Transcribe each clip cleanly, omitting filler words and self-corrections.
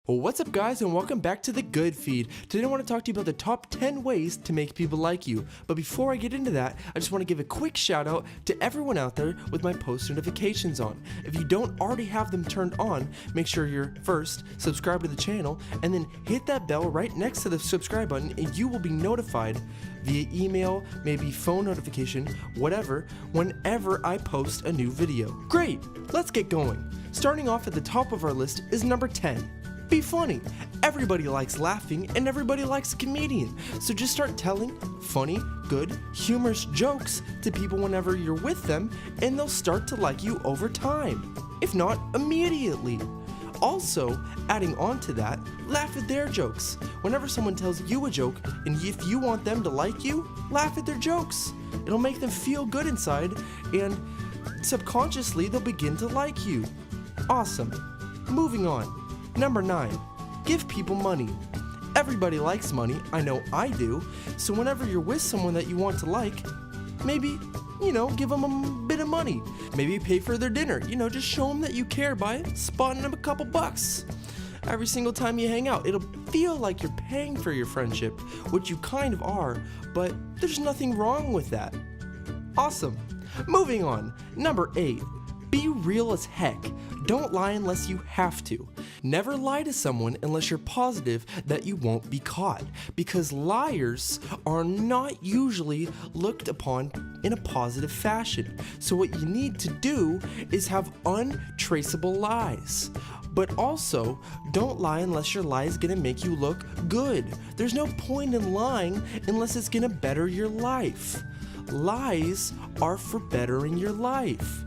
Well, what's up, guys, and welcome back to the Good Feed. Today I want to talk to you about the top 10 ways to make people like you. But before I get into that, I just want to give a quick shout out to everyone out there with my post notifications on. If you don't already have them turned on, make sure you're first subscribe to the channel and then hit that bell right next to the subscribe button, and you will be notified via email, maybe phone notification, whatever, whenever I post a new video. Great, let's get going. Starting off at the top of our list is number 10. Be funny. Everybody likes laughing and everybody likes a comedian. So just start telling funny, good, humorous jokes to people whenever you're with them, and they'll start to like you over time, if not immediately. Also, adding on to that, laugh at their jokes. Whenever someone tells you a joke, and if you want them to like you, laugh at their jokes. It'll make them feel good inside, and subconsciously they'll begin to like you. Awesome. Moving on. Number 9, give people money. Everybody likes money, I know I do, so whenever you're with someone that you want to like, maybe, give them a bit of money. Maybe pay for their dinner, just show them that you care by spotting them a couple bucks. Every single time you hang out, it'll feel like you're paying for your friendship, which you kind of are, but there's nothing wrong with that. Awesome. Moving on. Number 8. Be real as heck. Don't lie unless you have to. Never lie to someone unless you're positive that you won't be caught, because liars are not usually looked upon in a positive fashion. So what you need to do is have untraceable lies. But also, don't lie unless your lie is going to make you look good. There's no point in lying unless it's going to better your life. Lies are for bettering your life.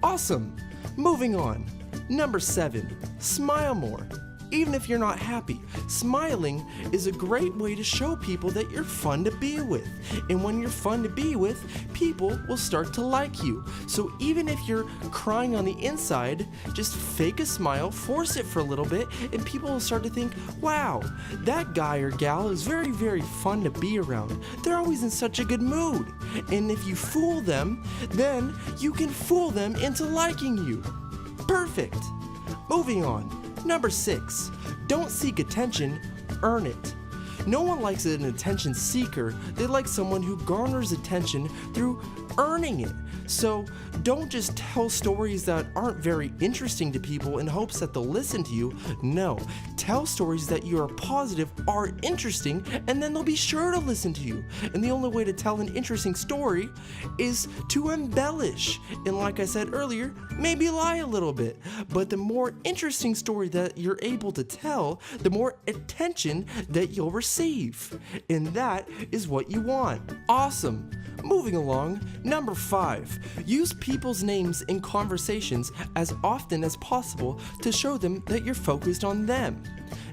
Awesome. Moving on. Number 7, smile more. Even if you're not happy, smiling is a great way to show people that you're fun to be with. And when you're fun to be with, people will start to like you. So even if you're crying on the inside, just fake a smile, force it for a little bit, and people will start to think, wow, that guy or gal is very, very fun to be around. They're always in such a good mood. And if you fool them, then you can fool them into liking you. Perfect. Moving on. Number 6, don't seek attention, earn it. No one likes an attention seeker. They like someone who garners attention through earning it. So don't just tell stories that aren't very interesting to people in hopes that they'll listen to you. No, tell stories that you are positive are interesting, and then they'll be sure to listen to you. And the only way to tell an interesting story is to embellish. And like I said earlier, maybe lie a little bit. But the more interesting story that you're able to tell, the more attention that you'll receive. And that is what you want. Awesome. Moving along, number 5, use people's names in conversations as often as possible to show them that you're focused on them.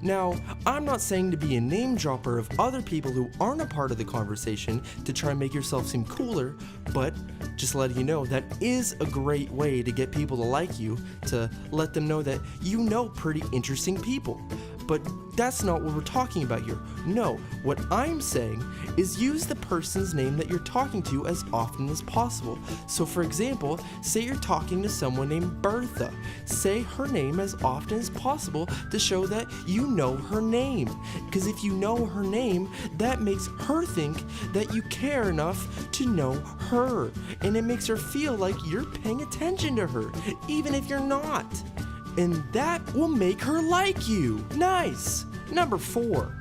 Now, I'm not saying to be a name dropper of other people who aren't a part of the conversation to try and make yourself seem cooler, but just letting you know that is a great way to get people to like you, to let them know that you know pretty interesting people. But that's not what we're talking about here. No, what I'm saying is use the person's name that you're talking to as often as possible. So for example, say you're talking to someone named Bertha. Say her name as often as possible to show that you know her name. Because if you know her name, that makes her think that you care enough to know her. And it makes her feel like you're paying attention to her, even if you're not. And that will make her like you. Nice. Number 4,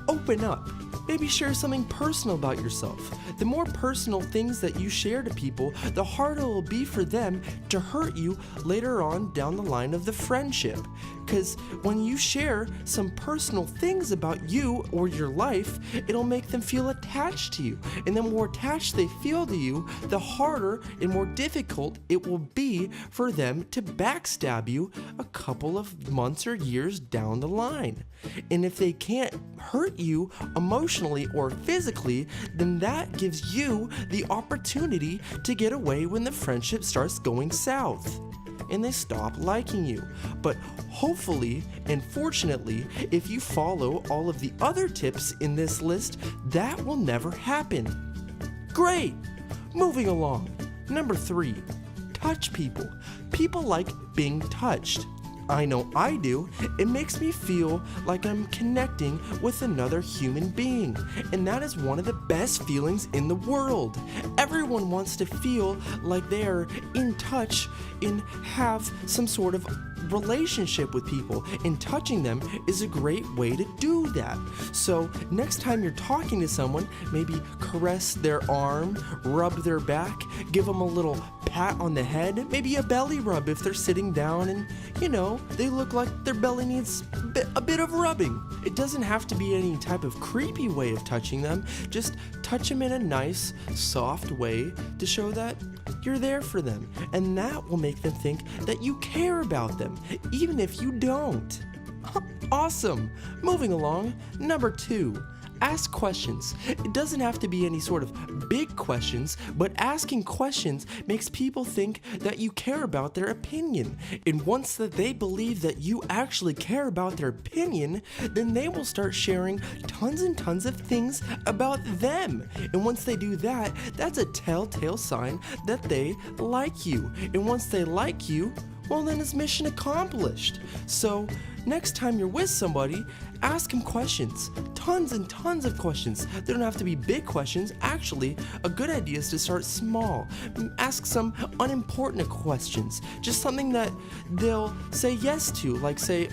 open up. Maybe share something personal about yourself. The more personal things that you share to people, the harder it will be for them to hurt you later on down the line of the friendship. Because when you share some personal things about you or your life, it'll make them feel attached to you. And the more attached they feel to you, the harder and more difficult it will be for them to backstab you a couple of months or years down the line. And if they can't hurt you emotionally or physically, then that gives you the opportunity to get away when the friendship starts going south and they stop liking you. But hopefully and fortunately, if you follow all of the other tips in this list, that will never happen. Great! Moving along. Number 3, touch people. People like being touched. I know I do, it makes me feel like I'm connecting with another human being. And that is one of the best feelings in the world. Everyone wants to feel like they're in touch and have some sort of relationship with people, and touching them is a great way to do that. So next time you're talking to someone, maybe caress their arm, rub their back, give them a little pat on the head, maybe a belly rub if they're sitting down and, they look like their belly needs a bit of rubbing. It doesn't have to be any type of creepy way of touching them. Just touch them in a nice, soft way to show that you're there for them, and that will make them think that you care about them, even if you don't. Awesome! Moving along, number 2. Ask questions. It doesn't have to be any sort of big questions, but asking questions makes people think that you care about their opinion. And once that they believe that you actually care about their opinion, then they will start sharing tons and tons of things about them. And once they do that, that's a telltale sign that they like you. And once they like you, well, then it's mission accomplished. So next time you're with somebody, ask them questions. Tons and tons of questions. They don't have to be big questions. Actually, a good idea is to start small. Ask some unimportant questions. Just something that they'll say yes to. Like say,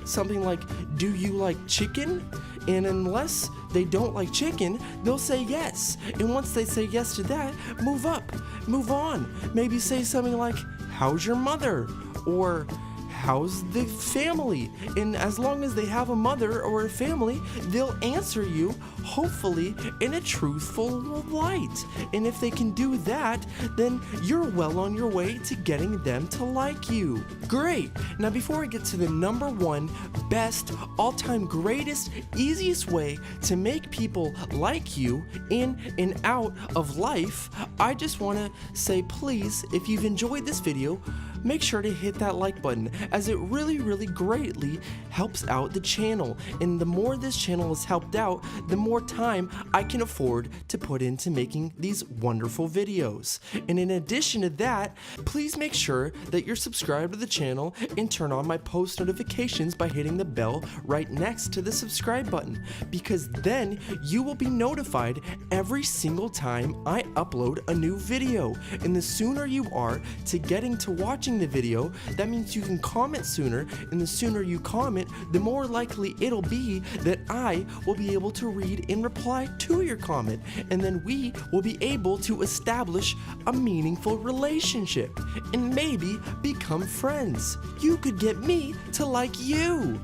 something like, do you like chicken? And unless they don't like chicken, they'll say yes. And once they say yes to that, move up, move on. Maybe say something like, how's your mother? Or how's the family? And as long as they have a mother or a family, they'll answer you, hopefully, in a truthful light. And if they can do that, then you're well on your way to getting them to like you. Great! Now before I get to the number 1 best, all-time greatest, easiest way to make people like you in and out of life, I just want to say, please, if you've enjoyed this video, make sure to hit that like button, as it really, really greatly helps out the channel. And the more this channel is helped out, the more time I can afford to put into making these wonderful videos. And in addition to that, please make sure that you're subscribed to the channel and turn on my post notifications by hitting the bell right next to the subscribe button, because then you will be notified every single time I upload a new video. And the sooner you are to getting to watching the video, that means you can comment sooner, and the sooner you comment, the more likely it'll be that I will be able to read and reply to your comment, and then we will be able to establish a meaningful relationship and maybe become friends. You could get me to like you.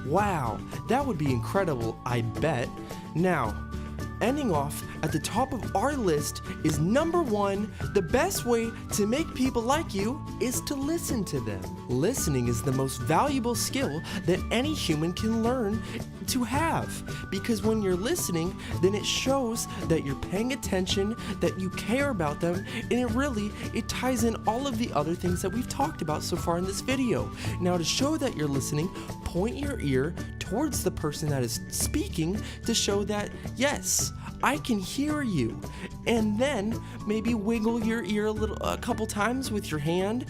Wow, that would be incredible, I bet. Now, ending off at the top of our list is number 1, the best way to make people like you is to listen to them. Listening is the most valuable skill that any human can learn to have, because when you're listening, then it shows that you're paying attention, that you care about them, and it ties in all of the other things that we've talked about so far in this video. Now, to show that you're listening, point your ear towards the person that is speaking to show that, yes, I can hear you. And then maybe wiggle your ear a couple times with your hand,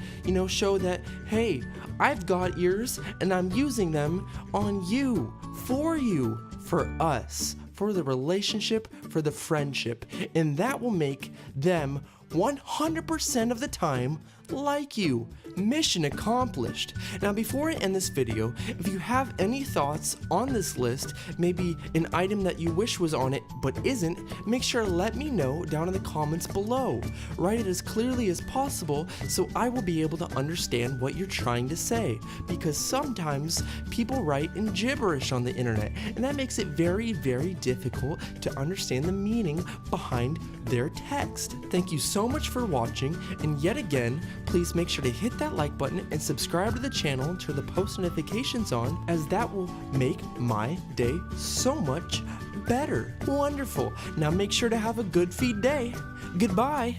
show that, hey, I've got ears and I'm using them on you, for us, for the relationship, for the friendship. And that will make them 100% of the time like you. Mission accomplished. Now, before I end this video, if you have any thoughts on this list, maybe an item that you wish was on it but isn't, make sure to let me know down in the comments below. Write it as clearly as possible so I will be able to understand what you're trying to say, because sometimes people write in gibberish on the internet, and that makes it very, very difficult to understand the meaning behind their text. Thank you so much for watching, and yet again, please make sure to hit that like button and subscribe to the channel and turn the post notifications on, as that will make my day so much better. Wonderful. Now make sure to have a good feed day. Goodbye.